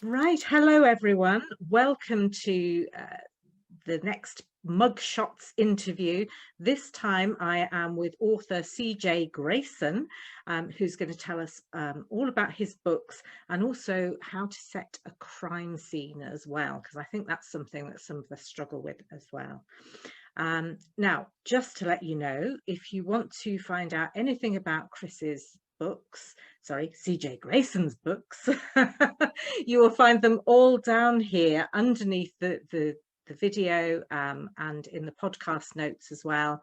Right, hello everyone. Welcome to the next Mugshots interview. This time I am with author CJ Grayson, who's going to tell us all about his books and also how to set a crime scene as well, because I think that's something that some of us struggle with as well. Now, just to let you know, if you want to find out anything about Chris's books, sorry, CJ Grayson's books, you will find them all down here underneath the video and in the podcast notes as well.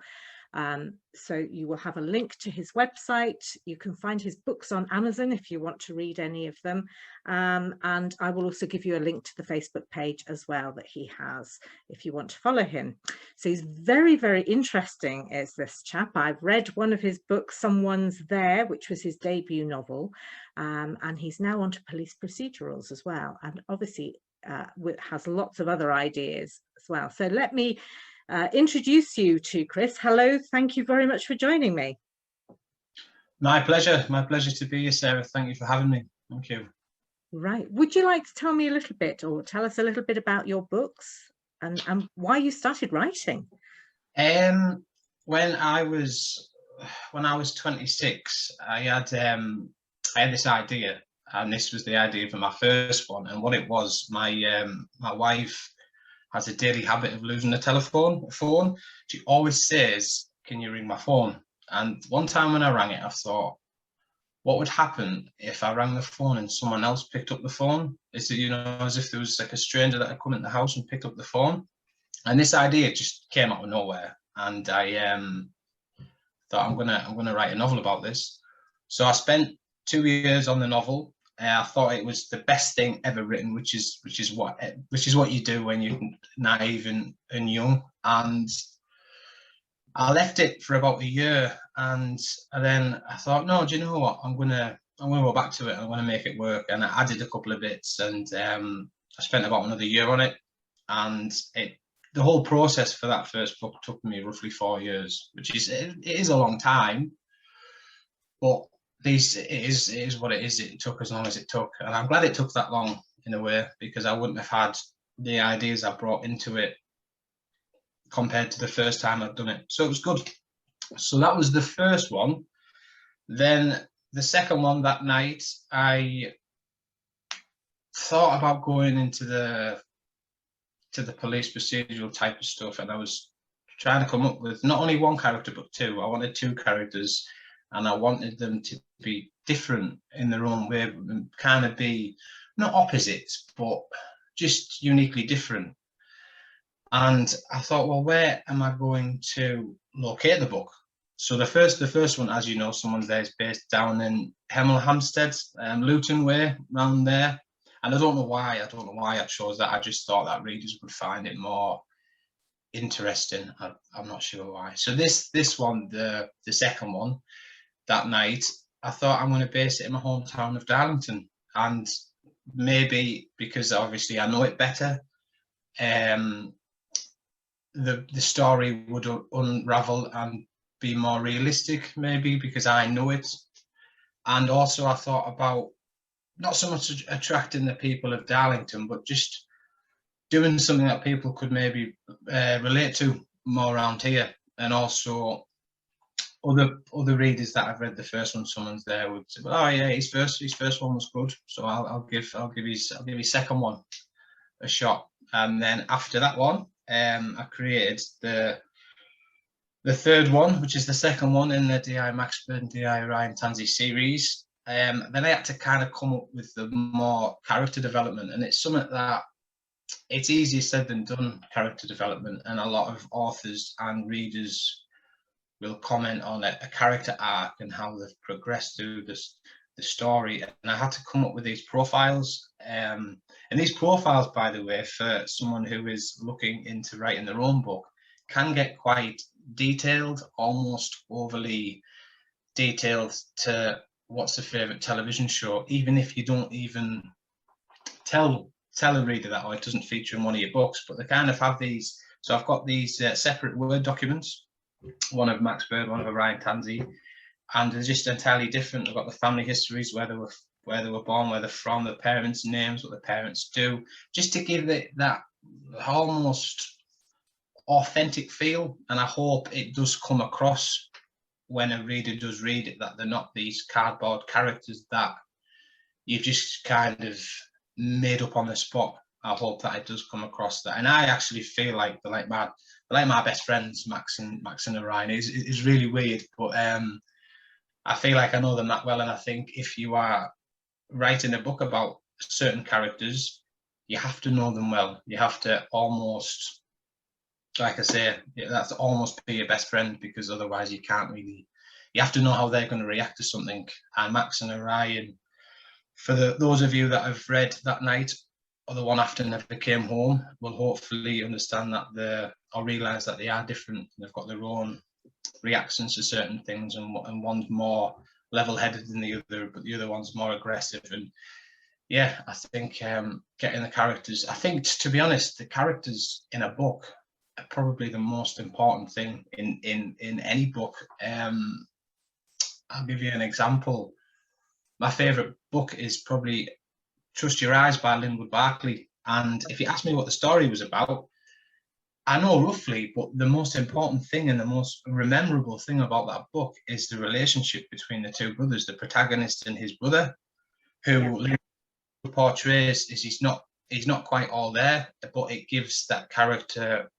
So you will have a link to his website. You can find his books on Amazon if you want to read any of them. And I will also give you a link to the Facebook page as well that he has if you want to follow him. So he's very, very interesting, is this chap. I've read one of his books, Someone's There, which was his debut novel. And he's now onto police procedurals as well. And obviously has lots of other ideas as well. So let me introduce you to Chris. Hello, thank you very much for joining me. My pleasure to be here, Sarah. Thank you for having me. Thank you. Right, would you like to tell me a little bit, or tell us a little bit about your books and why you started writing? When I was 26, I had this idea, and this was the idea for my first one. And what it was, my wife has a daily habit of losing a phone. She always says, "Can you ring my phone?" And one time when I rang it, I thought, what would happen if I rang the phone and someone else picked up the phone? Is it, as if there was like a stranger that had come in the house and picked up the phone? And this idea just came out of nowhere. And I thought, I'm gonna write a novel about this. So I spent 2 years on the novel. I thought it was the best thing ever written, which is what you do when you're naive and young. And I left it for about a year, and then I thought, no, do you know what? I'm gonna go back to it. I'm gonna make it work. And I added a couple of bits, and I spent about another year on it. And the whole process for that first book took me roughly 4 years, which is a long time, but it is what it is. It took as long as it took, and I'm glad it took that long in a way, because I wouldn't have had the ideas I brought into it compared to the first time I'd done it. So it was good. So that was the first one. Then the second one, that night, I thought about going into the police procedural type of stuff, and I was trying to come up with not only one character but two. I wanted two characters, and I wanted them to be different in their own way, and kind of be not opposites, but just uniquely different. And I thought, well, where am I going to locate the book? So the first one, as you know, Someone's There, is based down in Hemel Hempstead, Luton way, around there. And I don't know why I chose that. I just thought that readers would find it more interesting. I'm not sure why. So this one, the second one, that night, I thought I'm going to base it in my hometown of Darlington. And maybe because obviously I know it better, the story would unravel and be more realistic, maybe because I know it. And also I thought about not so much attracting the people of Darlington, but just doing something that people could maybe relate to more around here. And also other readers that have read the first one, Someone's There, would say, well, oh yeah, his first one was good, so I'll give his second one a shot. And then after that one, I created the third one, which is the second one in the D.I. Max Bird and D.I. Ryan Tansey series. Then I had to kind of come up with the more character development, and it's something that it's easier said than done, character development, and a lot of authors and readers will comment on a character arc and how they've progressed through the story. And I had to come up with these profiles. And these profiles, by the way, for someone who is looking into writing their own book, can get quite detailed, almost overly detailed, to what's the favourite television show, even if you don't even tell a reader that, or it doesn't feature in one of your books. But they kind of have these. So I've got these separate Word documents, one of Max Bird, one of Ryan Tansey, and they're just entirely different. I've got the family histories where they were where they were born, where they're from, the parents' names, what the parents do, just to give it that almost authentic feel. And I hope it does come across when a reader does read it, that they're not these cardboard characters that you've just kind of made up on the spot. I hope that it does come across that. And I actually feel like they're like my best friends, Max and Orion. It's really weird, but I feel like I know them that well. And I think if you are writing a book about certain characters, you have to know them well. You have to almost, like I say, that's almost be your best friend, because otherwise you can't really, you have to know how they're going to react to something. And Max and Orion, for those of you that have read That Night or The One After Never Came Home, will hopefully understand that or realise that they are different. They've got their own reactions to certain things, and one's more level-headed than the other, but the other one's more aggressive. And yeah, I think getting the characters, I think, to be honest, the characters in a book are probably the most important thing in any book. I'll give you an example. My favourite book is probably Trust Your Eyes by Linwood Barclay. And if you ask me what the story was about, I know roughly, but the most important thing and the most memorable thing about that book is the relationship between the two brothers, the protagonist and his brother, who portrays is he's not quite all there, but it gives that character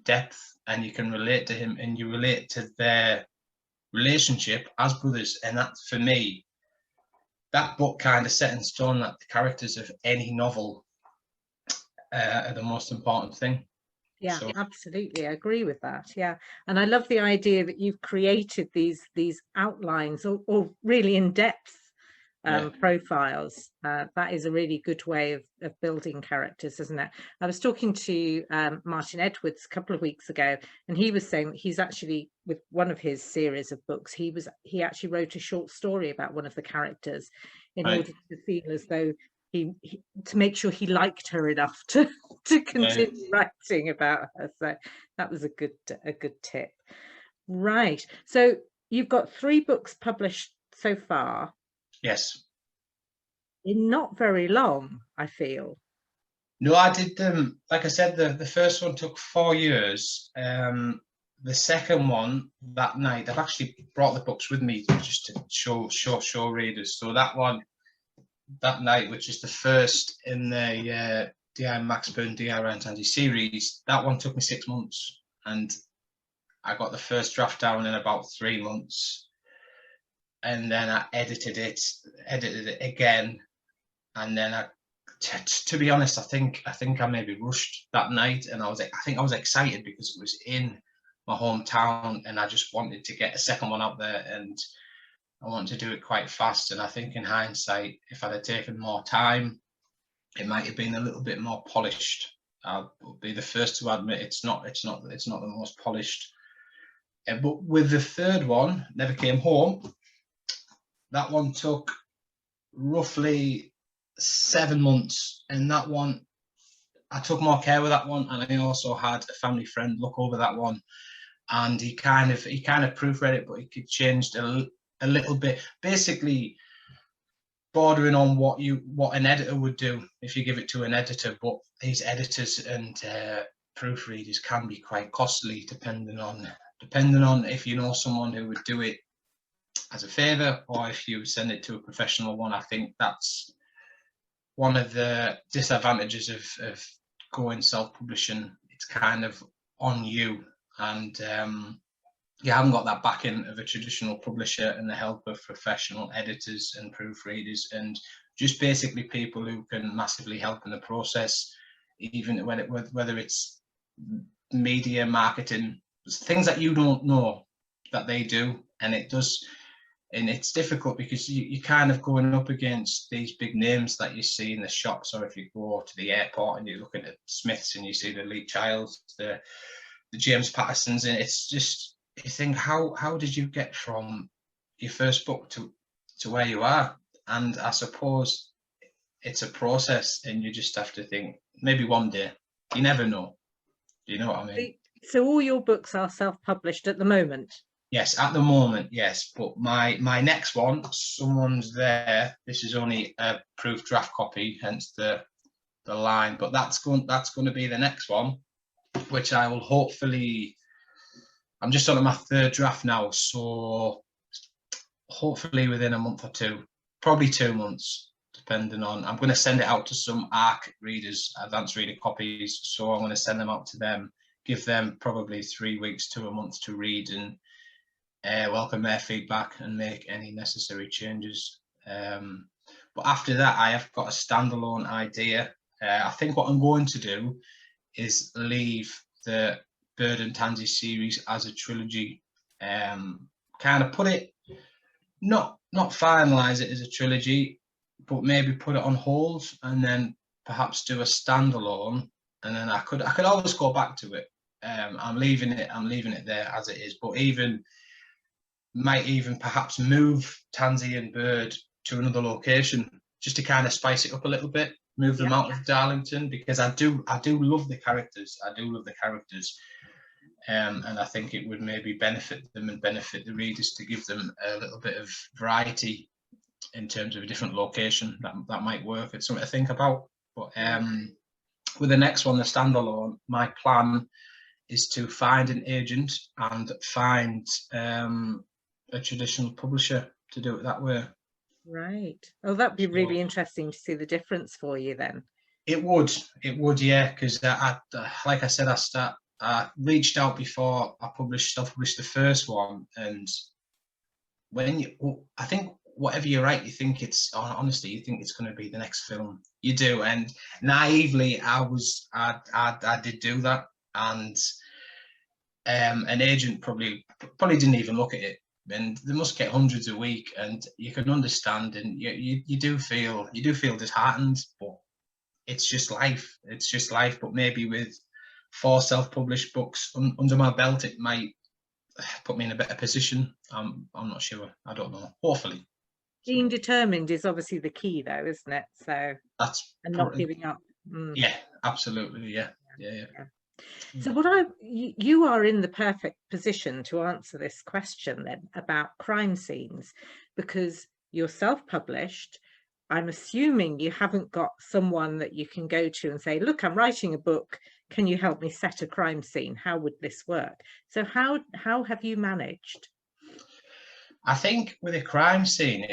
depth, and you can relate to him, and you relate to their relationship as brothers. And that, for me, that book kind of set in stone that the characters of any novel are the most important thing. Yeah, so, absolutely. I agree with that. Yeah. And I love the idea that you've created these outlines or really in-depth profiles. That is a really good way of building characters, isn't it? I was talking to Martin Edwards a couple of weeks ago, and he was saying that he's actually, with one of his series of books, he actually wrote a short story about one of the characters in order to feel as though he to make sure he liked her enough to continue writing about her. So that was a good tip. Right. So you've got 3 books published so far. Yes. In not very long, I feel. No, I did them. Like I said, the first one took 4 years. The second one, That Night, I've actually brought the books with me just to show readers. So that one, That Night, which is the first in the D.I. Max Byrne, D.I. Ryan Tandy series, that one took me 6 months, and I got the first draft down in about 3 months, and then I edited it again, and then to be honest, I think I maybe rushed That Night, and I think I was excited because it was in my hometown, and I just wanted to get a second one out there, and I wanted to do it quite fast. And I think in hindsight, if I'd have taken more time, it might have been a little bit more polished. I'll be the first to admit it's not the most polished. But with the third one, Never Came Home, that one took roughly 7 months, and that one, I took more care with that one, and I also had a family friend look over that one, and he kind of proofread it, but he changed a little bit, basically bordering on what an editor would do if you give it to an editor. But these editors and proofreaders can be quite costly, depending on if you know someone who would do it as a favor, or if you send it to a professional one. I think that's one of the disadvantages of going self-publishing. It's kind of on you, and you haven't got that backing of a traditional publisher and the help of professional editors and proofreaders, and just basically people who can massively help in the process, even whether it's media, marketing, things that you don't know that they do. And it's difficult because you're kind of going up against these big names that you see in the shops, or if you go to the airport and you're looking at Smiths and you see the Lee Childs, the James Pattersons, and it's just, you think, how did you get from your first book to where you are? And I suppose it's a process, and you just have to think, maybe one day, you never know. Do you know what I mean? So all your books are self-published at the moment? Yes, at the moment, yes. But my next one, someone's there. This is only a proof draft copy, hence the line. But that's going to be the next one, which I will hopefully. I'm just on my third draft now, so hopefully within a month or two, probably 2 months, depending on. I'm going to send it out to some ARC readers, advanced reader copies. So I'm going to send them out to them, give them probably 3 weeks to a month to read and welcome their feedback and make any necessary changes. But after that, I have got a standalone idea. I think what I'm going to do is leave the Bird and Tansy series as a trilogy. Kind of put it, not finalize it as a trilogy, but maybe put it on hold and then perhaps do a standalone. And then I could always go back to it. I'm leaving it there as it is, but might even perhaps move Tansy and Bird to another location just to kind of spice it up a little bit, move them out of Darlington, because I do love the characters. And I think it would maybe benefit them and benefit the readers to give them a little bit of variety in terms of a different location. That might work. It's something to think about. But with the next one, the standalone, my plan is to find an agent and find a traditional publisher to do it that way. Right. Oh, that'd be really interesting to see the difference for you then. It would, yeah, because like I said, I reached out before I self-published the first one, and I think whatever you write, you think honestly, you think it's going to be the next film. You do, and naively, I did do that, and an agent probably didn't even look at it, and they must get hundreds a week, and you can understand, and you do feel disheartened, but it's just life. But maybe with 4 self-published books under my belt, it might put me in a better position. I'm not sure. I don't know. Hopefully. Being determined is obviously the key, though, isn't it? So and not giving up. Yeah, absolutely. Yeah. So you are in the perfect position to answer this question then about crime scenes, because you're self-published. I'm assuming you haven't got someone that you can go to and say, look, I'm writing a book. Can you help me set a crime scene? How would this work? So how have you managed? I think with a crime scene,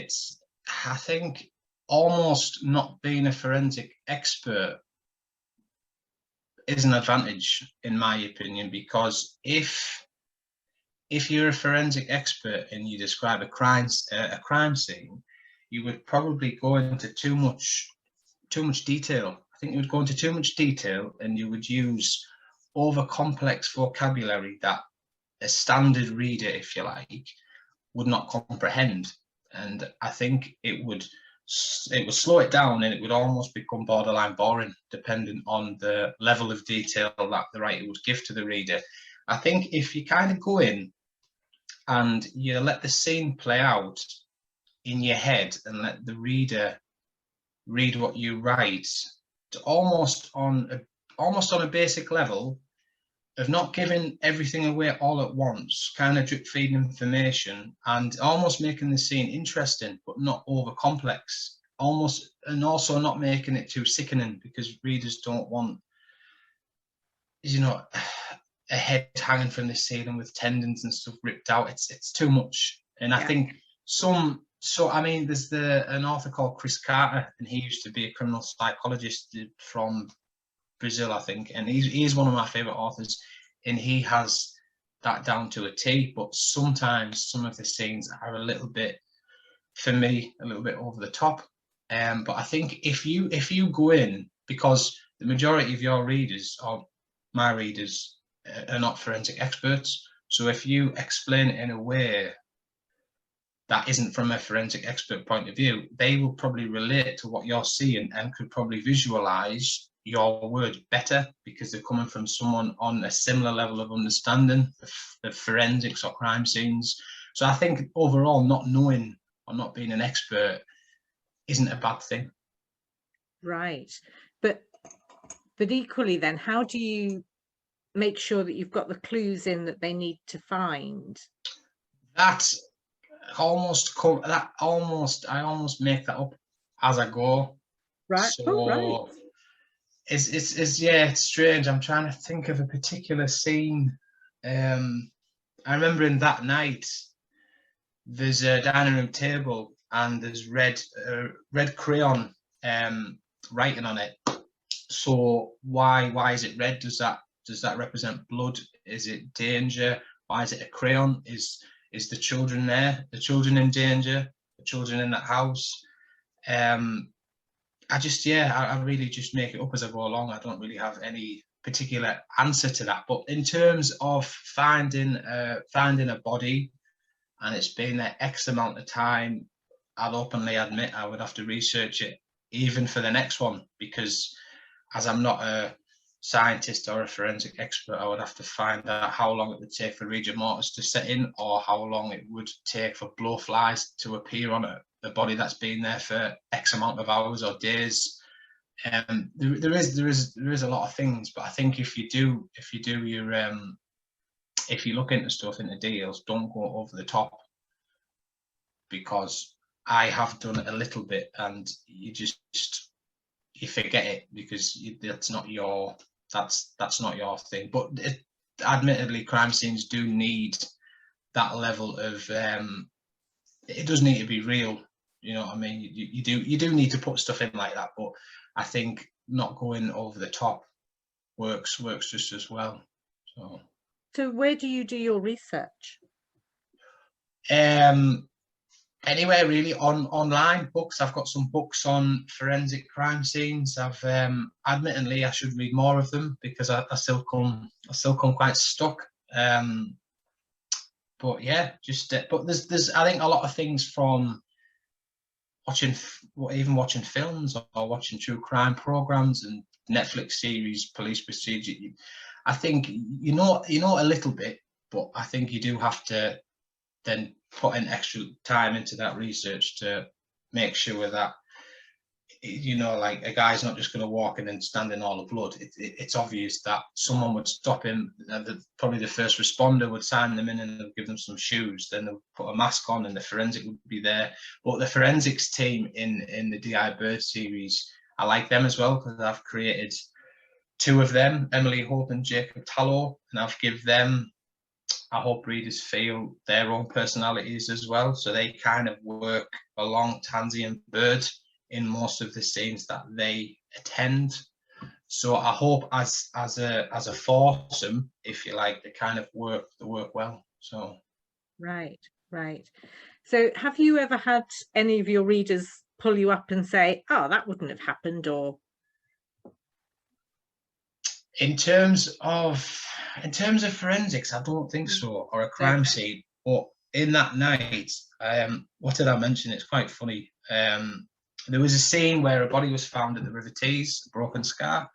I think almost not being a forensic expert is an advantage, in my opinion, because if you're a forensic expert and you describe a crime scene, you would probably go into too much detail. I think you would go into too much detail, and you would use over complex vocabulary that a standard reader, if you like, would not comprehend. And I think it would slow it down, and it would almost become borderline boring, depending on the level of detail that the writer would give to the reader. I think if you kind of go in and you let the scene play out in your head and let the reader read what you write, almost on a basic level of not giving everything away all at once, kind of drip feeding information and almost making the scene interesting but not over complex, and also not making it too sickening, because readers don't want, a head hanging from the ceiling with tendons and stuff ripped out. It's too much. And I think there's an author called Chris Carter, and he used to be a criminal psychologist from Brazil, I think, and he's one of my favorite authors, and he has that down to a T. But sometimes some of the scenes are a little bit, for me, a little bit over the top. But I think if you go in, because the majority of your readers, or my readers, are not forensic experts, so if you explain it in a way that isn't from a forensic expert point of view, they will probably relate to what you're seeing and could probably visualize your word better, because they're coming from someone on a similar level of understanding of forensics or crime scenes. So I think overall, not knowing or not being an expert isn't a bad thing. Right. But equally then, how do you make sure that you've got the clues in that they need to find? That's I almost make that up as I go. Right. So Oh, right. it's yeah, it's strange. I'm trying to think of a particular scene. I remember in that night, there's a dining room table and there's red crayon writing on it. So why is it red? Does that represent blood? Is it danger? Why is it a crayon? Is the children there? The children in danger? The children in that house? I really just make it up as I go along. I don't really have any particular answer to that. But in terms of finding a body, and it's been there X amount of time, I'll openly admit I would have to research it even for the next one, because as I'm not a scientist or a forensic expert, I would have to find out how long it would take for rigor mortis to set in, or how long it would take for blowflies to appear on a body that's been there for X amount of hours or days. There is a lot of things, but I think if you look into stuff, into deals, don't go over the top, because I have done it a little bit and you forget it, because that's not your thing. But admittedly, crime scenes do need that level of it does need to be real. You know what I mean? You do need to put stuff in like that, but I think not going over the top works just as well. So where do you do your research? Anywhere really, online books. I've got some books on forensic crime scenes. I've admittedly I should read more of them, because I still come quite stuck. But yeah, but there's I think a lot of things from watching films or watching true crime programs and Netflix series, police procedure. I think you know a little bit, but I think you do have to then put in extra time into that research to make sure that, you know, like a guy's not just going to walk in and stand in all the blood. It's obvious that someone would stop him. Probably the first responder would sign them in and give them some shoes. Then they'll put a mask on, and the forensic would be there. But the forensics team in the DI Bird series, I like them as well, because I've created two of them, Emily Hope and Jacob Tallow, and I've give them, I hope readers feel, their own personalities as well. So they kind of work along Tansy and Bird in most of the scenes that they attend. So I hope as a foursome, if you like, they kind of work well. So Right. So have you ever had any of your readers pull you up and say, oh, that wouldn't have happened? Or in terms of forensics, I don't think so, or a crime scene. But in that night, what did I mention? It's quite funny. There was a scene where a body was found at the River Tees, a broken scar,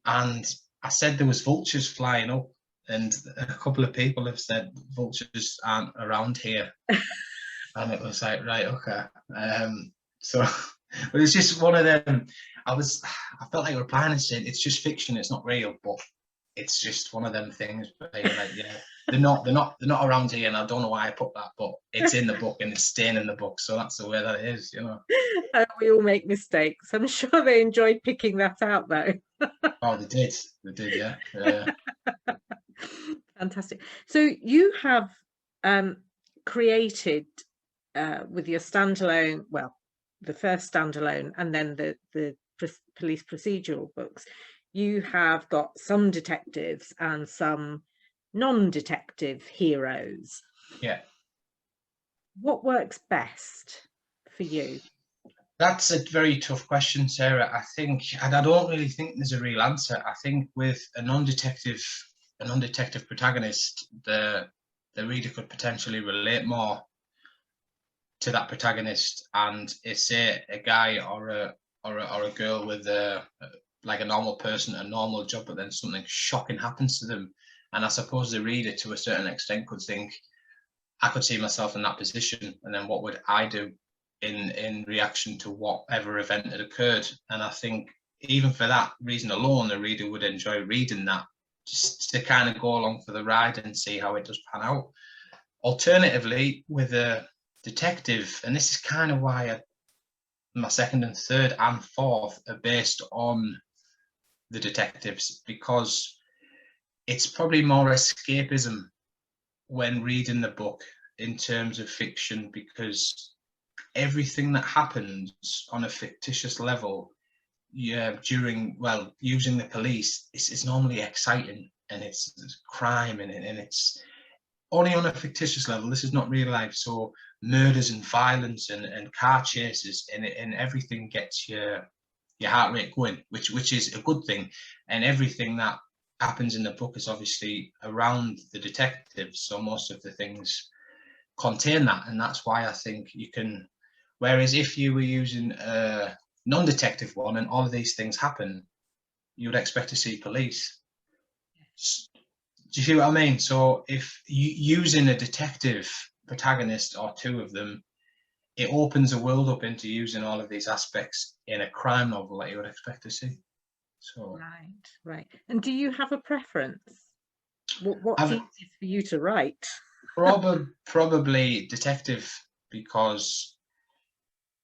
and I said there was vultures flying up, and a couple of people have said vultures aren't around here. And it was like, right, okay. So, but it's just one of them. I felt like replying and saying it's just fiction, it's not real, but it's just one of them things. But you're like, yeah, they're not around here, and I don't know why I put that, but it's in the book and it's staying in the book, so that's the way that it is, you know. We all make mistakes. I'm sure they enjoyed picking that out, though. Oh, they did, yeah. Fantastic. So you have created with your standalone, well, the first standalone, and then the police procedural books, you have got some detectives and some non-detective heroes. Yeah. What works best for you? That's a very tough question, Sarah. I think, and I don't really think there's a real answer. I think with a non-detective protagonist, the reader could potentially relate more to that protagonist, and it's a guy or a girl with like a normal person, a normal job, but then something shocking happens to them. And I suppose the reader, to a certain extent, could think, I could see myself in that position, and then what would I do in reaction to whatever event had occurred? And I think even for that reason alone, the reader would enjoy reading that, just to kind of go along for the ride and see how it does pan out. Alternatively, with a detective, and this is kind of why my second and third and fourth are based on the detectives, because it's probably more escapism when reading the book in terms of fiction, because everything that happens on a fictitious level, during, well, using the police, it's normally exciting, and it's crime, and it's only on a fictitious level. This is not real life, so murders and violence and car chases and everything gets your heart rate going, which is a good thing. And everything that happens in the book is obviously around the detectives, so most of the things contain that, and that's why I think you can. Whereas if you were using a non-detective one and all of these things happen, you would expect to see police. Do you see what I mean? So if you using a detective protagonist or two of them, it opens a world up into using all of these aspects in a crime novel that you would expect to see. So right. And do you have a preference? What's easiest for you to write? Probably detective, because,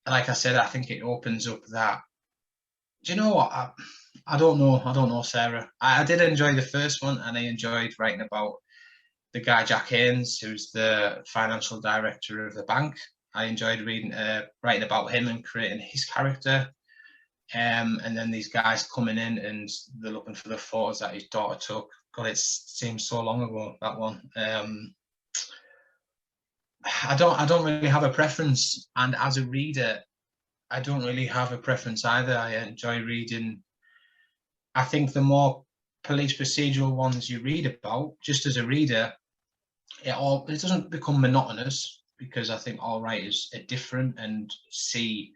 like I said, I think it opens up that. Do you know what? I don't know, Sarah. I did enjoy the first one, and I enjoyed writing about the guy Jack Haynes, who's the financial director of the bank. I enjoyed writing about him and creating his character. And then these guys coming in and they're looking for the photos that his daughter took. God, it seems so long ago, that one. I don't really have a preference, and as a reader, I don't really have a preference either. I enjoy reading. I think the more police procedural ones you read about, just as a reader, it doesn't become monotonous, because I think all writers are different and see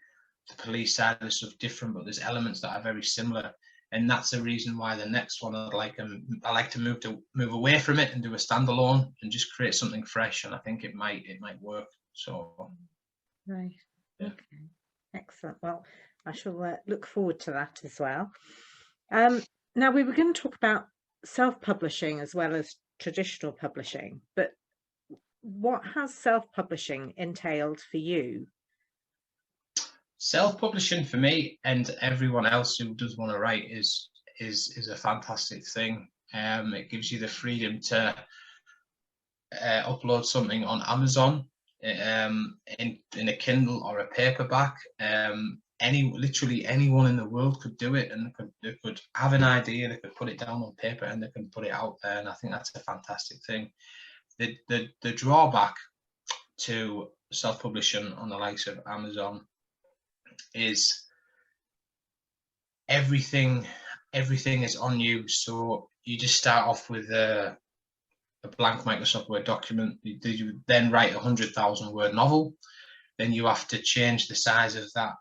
the police side of stuff different, but there's elements that are very similar, and that's the reason why the next one I like to move away from it and do a standalone and just create something fresh, and I think it might work. So right, yeah. Okay, excellent. Well, I shall look forward to that as well. Now, we were going to talk about self-publishing as well as traditional publishing, but what has self-publishing entailed for you? Self-publishing for me and everyone else who does want to write is a fantastic thing. It gives you the freedom to upload something on Amazon, in a Kindle or a paperback. Literally anyone in the world could do it, and they could have an idea, they could put it down on paper, and they can put it out there. And I think that's a fantastic thing. The drawback to self-publishing on the likes of Amazon is everything is on you. So you just start off with a blank Microsoft Word document. You then write 100,000 word novel. Then you have to change the size of that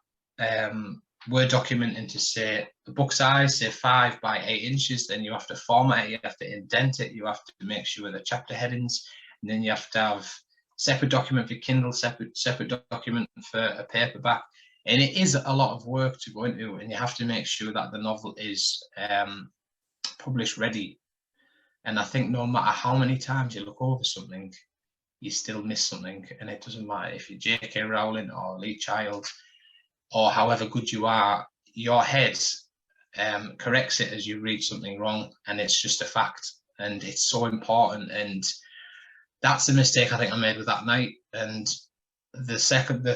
Word document into, say, the book size, say 5 by 8 inches. Then you have to format it, you have to indent it, you have to make sure the chapter headings, and then you have to have separate document for Kindle, separate document for a paperback. And it is a lot of work to go into, and you have to make sure that the novel is published ready. And I think no matter how many times you look over something, you still miss something. And it doesn't matter if you're J.K. Rowling or Lee Child or however good you are, your head corrects it as you read something wrong, and it's just a fact. And it's so important. And that's the mistake I think I made with that night. And the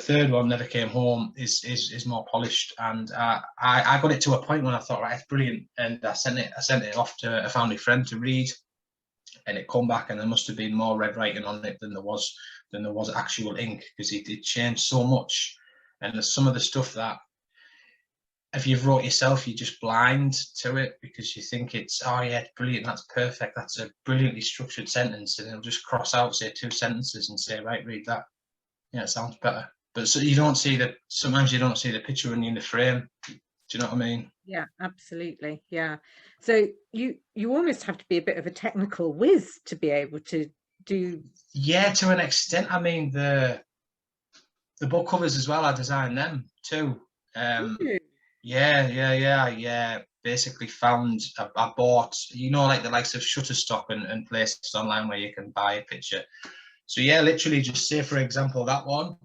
third one, Never Came Home, is more polished, and I got it to a point when I thought, right, it's brilliant, and I sent it off to a family friend to read, and it come back, and there must have been more red writing on it than there was actual ink, because it did change so much. And there's some of the stuff that if you've wrote yourself, you're just blind to it, because you think it's, oh yeah, it's brilliant, that's perfect, that's a brilliantly structured sentence, and it'll just cross out, say, 2 sentences and say, right, read that. Yeah, it sounds better. But so you don't see sometimes you don't see the picture when you're in the frame. Do you know what I mean? Yeah, absolutely. Yeah. So you almost have to be a bit of a technical whiz to be able to do. Yeah, to an extent. I mean, the book covers as well, I designed them too. Yeah. Basically I bought, like the likes of Shutterstock and places online where you can buy a picture. So yeah, literally just say, for example, that one,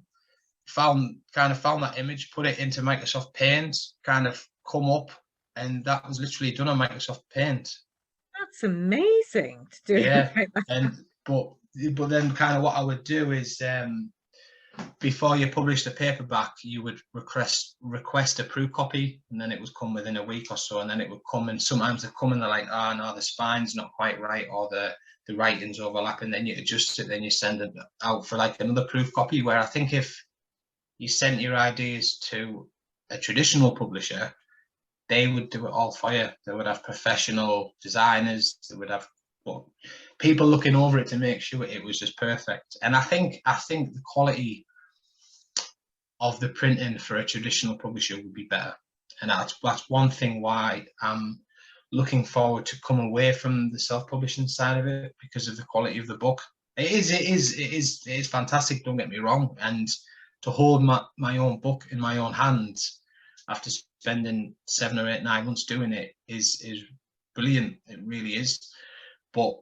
found that image, put it into Microsoft Paint, kind of come up, and that was literally done on Microsoft Paint. That's amazing to do Yeah, it like that. and but then kind of what I would do is before you publish the paperback, you would request a proof copy, and then it would come within a week or so, and then it would come, and sometimes they come and they're like, oh no, the spine's not quite right, or the writing's overlapping, then you adjust it, then you send it out for like another proof copy. Where I think if you sent your ideas to a traditional publisher, they would do it all for you. They would have professional designers, they would have people looking over it to make sure it was just perfect. And I think the quality of the printing for a traditional publisher would be better. And that's one thing why I'm looking forward to come away from the self-publishing side of it, because of the quality of the book. It is fantastic, don't get me wrong. And to hold my own book in my own hands after spending 7 or 8, 9 months doing it is brilliant. It really is. But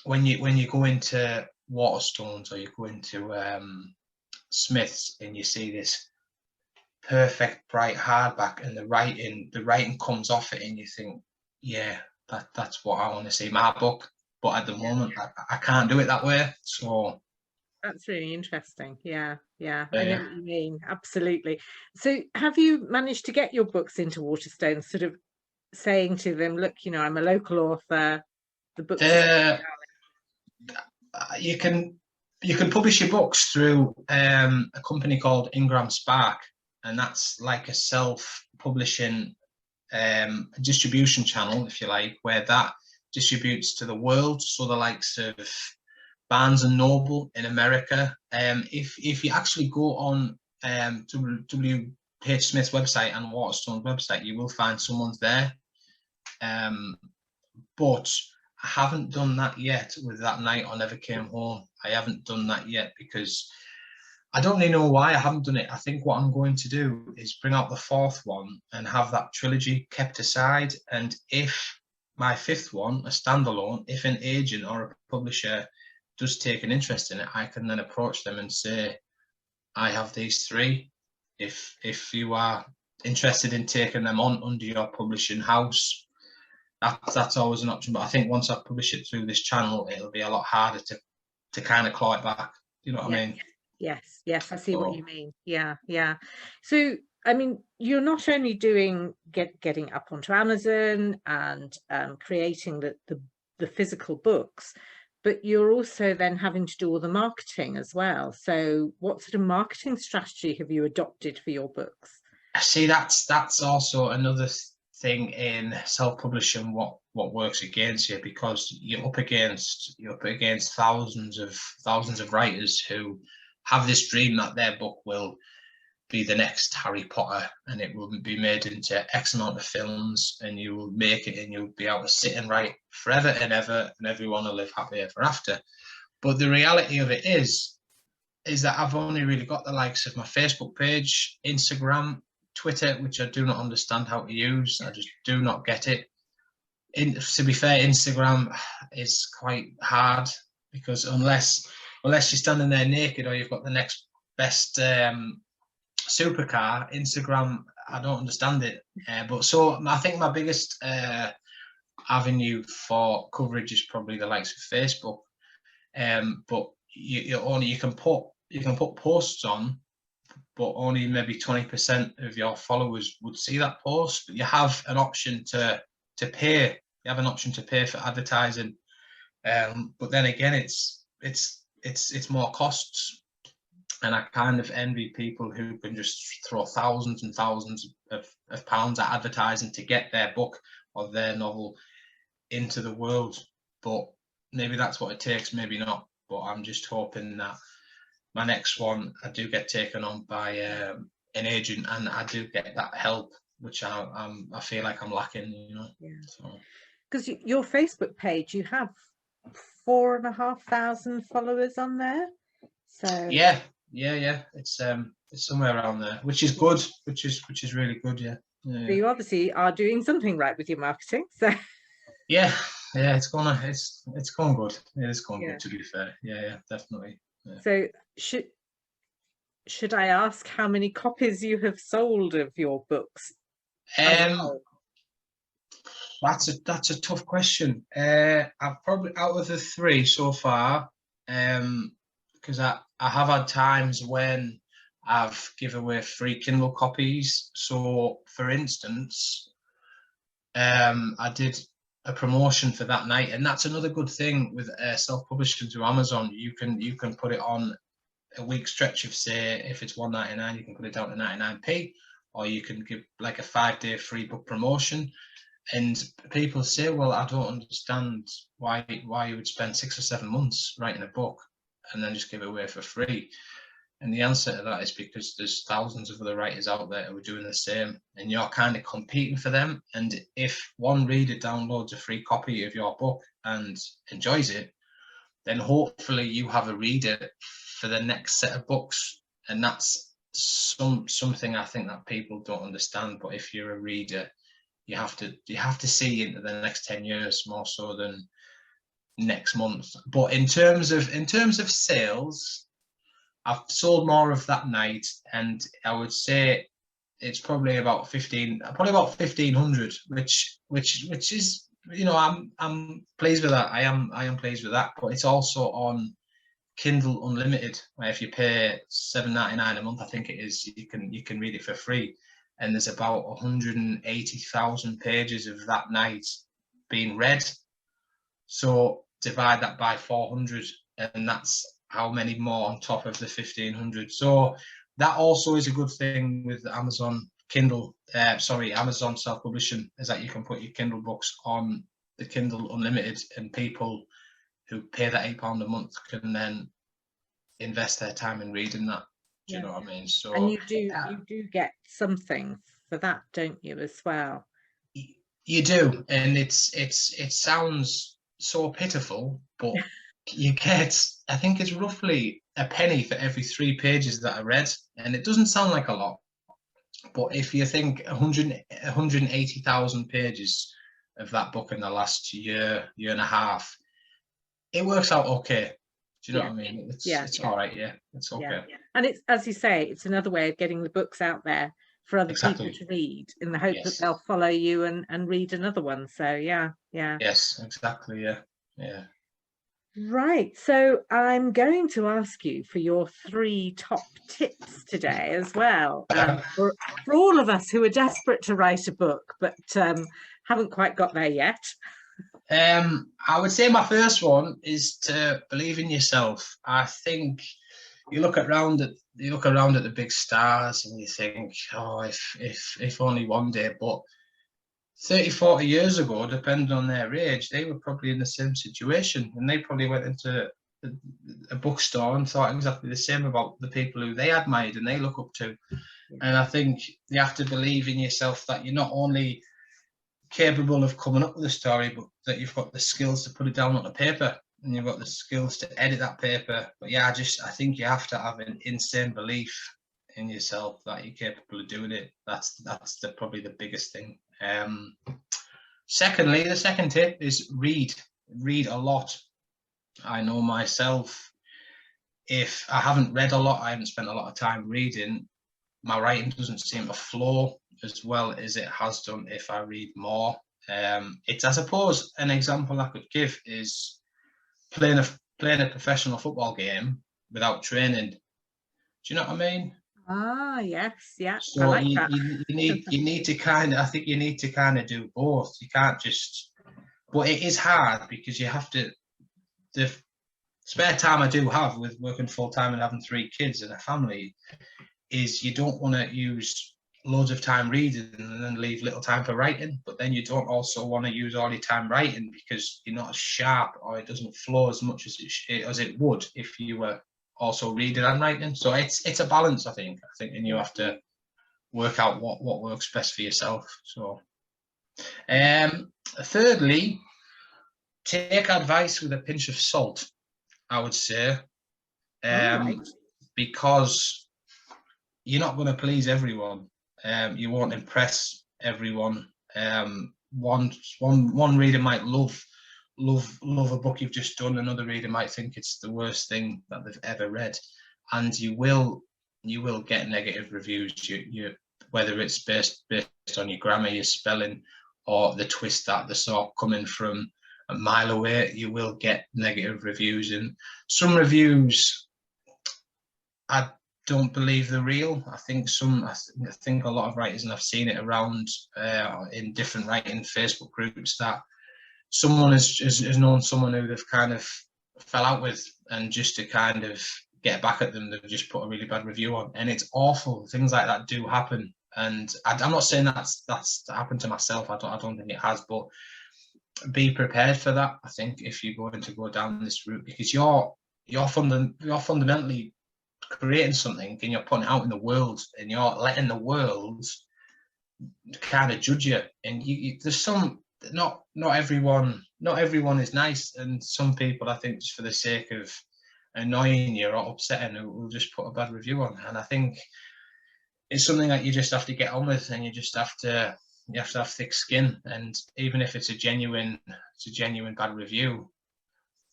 when you go into Waterstones, or you go into Smiths, and you see this perfect bright hardback, and the writing comes off it, and you think, yeah, that's what I want to see my book. But at the moment, I can't do it that way. So that's really interesting. Yeah, I know what you mean. Absolutely. So have you managed to get your books into Waterstones, sort of saying to them, look, I'm a local author, the books you can publish your books through a company called Ingram Spark, and that's like a self-publishing distribution channel, if you like, where that distributes to the world. So the likes of Barnes and Noble in America. If you actually go on W. H. Smith's website and Waterstone's website, you will find someone's there. But I haven't done that yet with That Night I Never Came Home. I haven't done that yet because I don't really know why I haven't done it. I think what I'm going to do is bring out the 4th one and have that trilogy kept aside. And if my 5th one, a standalone, if an agent or a publisher does take an interest in it, I can then approach them and say, I have these 3. If you are interested in taking them on under your publishing house, that's always an option. But I think once I publish it through this channel, it'll be a lot harder to kind of claw it back. You know what I mean? Yes, I see what you mean. Yeah. So, I mean, you're not only doing getting up onto Amazon and creating the physical books, but you're also then having to do all the marketing as well. So what sort of marketing strategy have you adopted for your books? I see that's also another thing in self-publishing what works against you, because you're up against thousands of writers who have this dream that their book will be the next Harry Potter, and it will be made into X amount of films, and you will make it, and you'll be able to sit and write forever and ever, and everyone will live happy ever after. But the reality of it is that I've only really got the likes of my Facebook page, Instagram, Twitter, which I do not understand how to use. I just do not get it. To be fair, Instagram is quite hard, because unless you're standing there naked, or you've got the next best supercar, Instagram, I don't understand it. But so I think my biggest avenue for coverage is probably the likes of Facebook. But you can put posts on, but only maybe 20% of your followers would see that post. But you have an option to pay. You have an option to pay for advertising. But then again, it's more costs. And I kind of envy people who can just throw thousands and thousands of pounds at advertising to get their book or their novel into the world. But maybe that's what it takes, maybe not. But I'm just hoping that my next one, I do get taken on by an agent, and I do get that help, which I feel like I'm lacking, Because your Facebook page, you have 4,500 followers on there. So yeah, it's somewhere around there, which is good, which is really good. Yeah. So you obviously are doing something right with your marketing. So yeah, yeah, it's going good. It is going Yeah. good, to be fair. Yeah, definitely. Yeah. So should I ask how many copies you have sold of your books as a Um, whole? that's a tough question. I've probably, out of the three so far, because I have had times when I've given away free Kindle copies. So, for instance, I did a promotion for that night, and that's another good thing with self-publishing through Amazon. You can put it on a week stretch of, say, if it's $1.99, you can put it down to 99p, or you can give like a 5-day free book promotion. And people say, well, I don't understand why you would spend 6 or 7 months writing a book and then just give it away for free. And the answer to that is because there's thousands of other writers out there who are doing the same, and you're kind of competing for them. And if one reader downloads a free copy of your book and enjoys it, then hopefully you have a reader for the next set of books. And that's something I think that people don't understand. But if you're a reader, you have to see into the next 10 years more so than next month. But in terms of sales, I've sold more of that night, and I would say it's probably about 1,500, which is, I'm pleased with that. I am pleased with that. But it's also on Kindle Unlimited, where if you pay $7.99 a month, I think it is, you can read it for free. And there's about 180,000 pages of that night being read. So divide that by 400, and that's how many more on top of the 1,500. So that also is a good thing with Amazon Amazon self-publishing, is that you can put your Kindle books on the Kindle Unlimited, and people who pay that £8 a month can then invest their time in reading that. Do you know what I mean? So, and you do get something for that, don't you, as well? You do, and it sounds so pitiful, but you get, I think it's roughly a penny for every 3 pages that I read, and it doesn't sound like a lot, but if you think 180,000 pages of that book in the last year and a half, it works out okay. Do you know what I mean? It's all right. Yeah, it's okay. And it's, as you say, it's another way of getting the books out there for other Exactly. people to read, in the hope that they'll follow you and read another one. So yeah. Yes, exactly. Yeah. Right. So I'm going to ask you for your 3 top tips today as well, for all of us who are desperate to write a book, but haven't quite got there yet. I would say my first one is to believe in yourself. I think you look around at the big stars and you think, oh, if only one day. But 30, 40 years ago, depending on their age, they were probably in the same situation, and they probably went into a bookstore and thought exactly the same about the people who they admired and they look up to. And I think you have to believe in yourself, that you're not only capable of coming up with a story, but that you've got the skills to put it down on a paper, and you've got the skills to edit that paper. But yeah, I think you have to have an insane belief in yourself that you're capable of doing it. That's probably the biggest thing. Secondly, the second tip is read a lot. I know myself, if I haven't read a lot, I haven't spent a lot of time reading, my writing doesn't seem to flow as well as it has done if I read more. It's, I suppose, an example I could give is playing a professional football game without training. Do you know what I mean? Ah, yes, yeah. So I like that. you need to kind of, I think you need to kind of do both. You can't just, but it is hard because you have to, the spare time I do have with working full time and having 3 kids and a family, is you don't want to use loads of time reading and then leave little time for writing, but then you don't also want to use all your time writing because you're not as sharp, or it doesn't flow as much as it would if you were also reading and writing. So it's a balance, I think, and you have to work out what works best for yourself. So thirdly, take advice with a pinch of salt, I would say, because you're not going to please everyone. You won't impress everyone. One reader might love love a book you've just done, another reader might think it's the worst thing that they've ever read, and you will get negative reviews. You whether it's based on your grammar, your spelling, or the twist that they saw coming from a mile away, you will get negative reviews. And some reviews, I don't believe they're real. I think a lot of writers, and I've seen it around in different writing Facebook groups, that someone has known someone who they've kind of fell out with, and just to kind of get back at them, they've just put a really bad review on, and it's awful. Things like that do happen, and I'm not saying that's happened to myself. I don't think it has, but be prepared for that. I think if you're going to go down this route, because you're fundamentally creating something, and you're putting it out in the world, and you're letting the world kind of judge you. And there's some, not everyone is nice, and some people, I think, just for the sake of annoying you or upsetting, will just put a bad review on. And I think it's something that you just have to get on with, and you have to have thick skin. And even if it's a genuine bad review,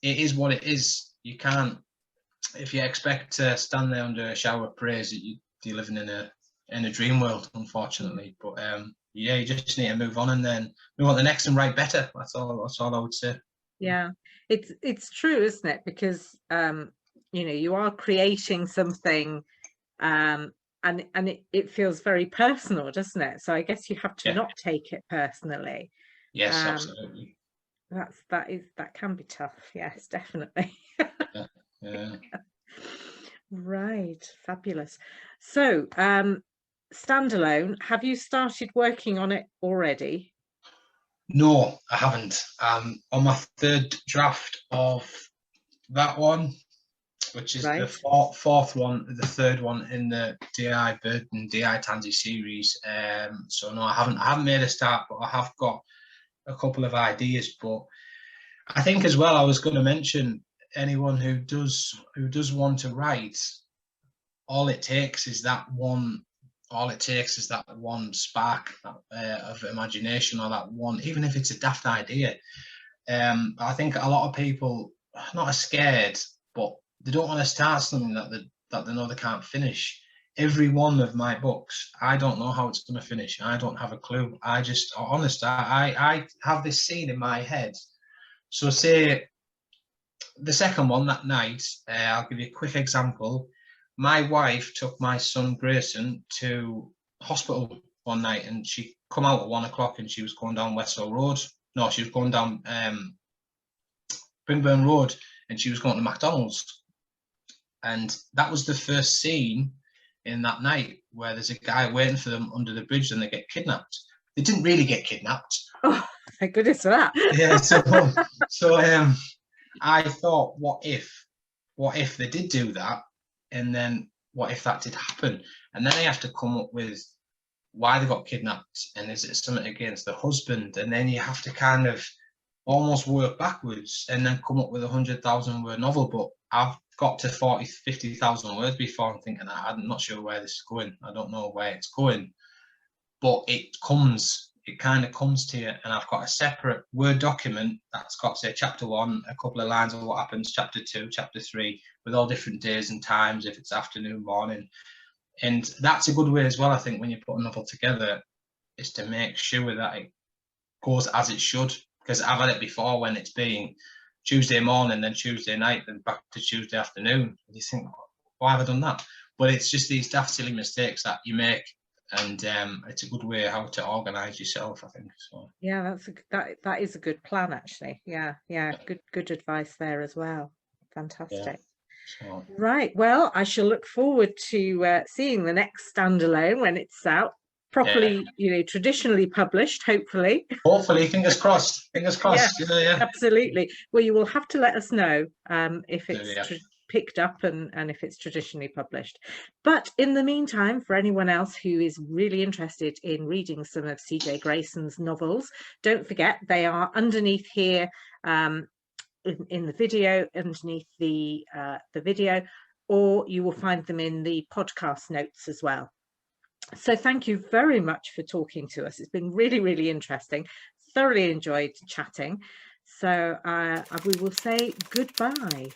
it is what it is. You can't, if you expect to stand there under a shower of praise, you're living in a dream world, unfortunately. But yeah, you just need to move on, and then move on to the next and write better. That's all I would say. Yeah, it's true, isn't it? Because you are creating something, and it feels very personal, doesn't it? So I guess you have to not take it personally. Yes, absolutely. That can be tough. Yes, definitely. Yeah. Right, fabulous. So Standalone, have you started working on it already? No, I haven't. On my third draft of that one, which is the fourth one, the third one in the DI Bird and DI Tansy series. So no, I haven't made a start, but I have got a couple of ideas. But I think as well, I was going to mention, anyone who does want to write, all it takes is that one spark of imagination, or that one, even if it's a daft idea. I think a lot of people not as scared, but they don't want to start something that they know they can't finish. Every one of my books, I don't know how it's going to finish. I don't have a clue. I have this scene in my head. So say the second one, that night, I'll give you a quick example. My wife took my son Grayson to hospital one night, and she come out at 1 o'clock, and she was going down Westall Road. No, she was going down Bringburn Road, and she was going to McDonald's. And that was the first scene in that night, where there's a guy waiting for them under the bridge, and they get kidnapped. They didn't really get kidnapped. Oh, thank goodness for that. Yeah, so I thought, what if they did do that, and then what if that did happen? And then I have to come up with why they got kidnapped, and is it something against the husband? And then you have to kind of almost work backwards, and then come up with a 100,000 word novel. But I've got to 50,000 words before I'm thinking, I'm not sure where this is going. I don't know where it's going, but it kind of comes to you. And I've got a separate Word document that's got, say, chapter 1, a couple of lines of what happens, chapter 2, chapter 3, with all different days and times, if it's afternoon, morning. And that's a good way as well, I think, when you put a novel together, is to make sure that it goes as it should. Because I've had it before when it's been Tuesday morning, then Tuesday night, then back to Tuesday afternoon. And you think, why have I done that? But it's just these daft, silly mistakes that you make. And it's a good way how to organise yourself, I think. So yeah, that is a good plan, actually. Yeah. Good advice there as well. Fantastic. Yeah. So. Right. Well, I shall look forward to seeing the next Standalone when it's out, properly, traditionally published. Hopefully, fingers crossed. Fingers crossed. Yeah. Absolutely. Well, you will have to let us know if it's picked up and if it's traditionally published. But in the meantime, for anyone else who is really interested in reading some of CJ Grayson's novels, don't forget they are underneath here in the video, underneath the video, or you will find them in the podcast notes as well. So thank you very much for talking to us. It's been really, really interesting. Thoroughly enjoyed chatting. So we will say goodbye.